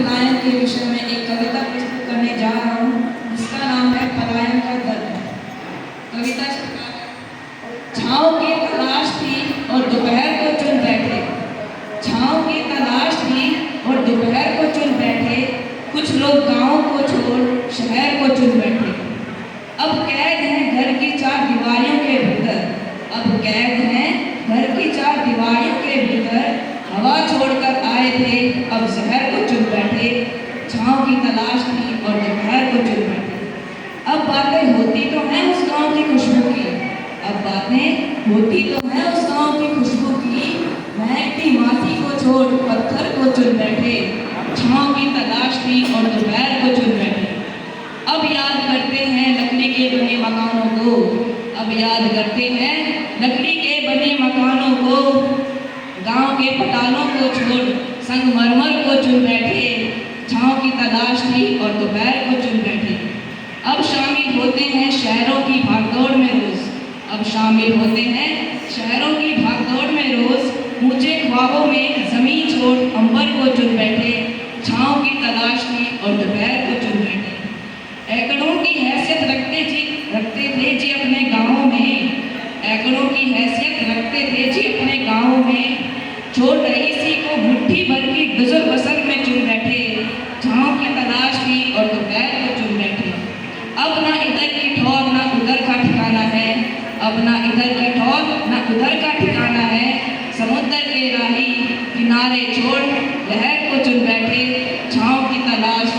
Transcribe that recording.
पलायन के विषय में एक कविता प्रस्तुत करने जा रहा हूँ जिसका नाम है पलायन का दर्द। कविता छाँव की तलाश थी और दोपहर को चुन बैठे, छाँव की तलाश थी और दोपहर को चुन बैठे, कुछ लोग गाँव को छोड़ शहर को चुन बैठे। अब कैद हैं घर की चार दीवारियों के भीतर, अब कैद हैं घर की चार दीवारियों के भीतर, हवा छोड़कर आए थे अब शहर को चुन बैठे, छाँव की तलाश थी और दोपहर को चुन बैठे। अब बातें होती तो हैं उस गाँव की खुशबू की, अब बातें होती तो हैं उस गाँव की खुशबू की, महकती माटी को छोड़ पत्थर को चुन बैठे, छाँव की तलाश थी और दोपहर को चुन बैठे। अब याद करते हैं लकड़ी के बने मकानों को, अब याद करते हैं लकड़ी के बने मकानों को, गांव के पटालों को छोड़ संगमरमर को चुन बैठे, छाँव की तलाश थी और दोपहर को चुन बैठे। अब शामिल होते हैं शहरों की भागदौड़ में रोज, अब शामिल होते हैं शहरों की भागदौड़ में रोज, ऊंचे ख्वाबों में जमीन छोड़ अंबर को चुन बैठे, छाँव की तलाश थी और दोपहर को चुन बैठे। एकड़ों की हैसियत रखते थे जी अपने गाँव में, एकड़ों की हैसियत रखते थे जी अपने गाँव में, छोड़ रईसी को मुट्ठी भर की गुजर बसर में चुन बैठे, छाँव की तलाश थी और दोपहर को चुन बैठे। अब ना इधर की ठौर ना उधर का ठिकाना है, अब ना इधर की ठौर ना उधर का ठिकाना है, समुद्र के राही किनारे छोड़ लहर को चुन बैठे, छाँव की तलाश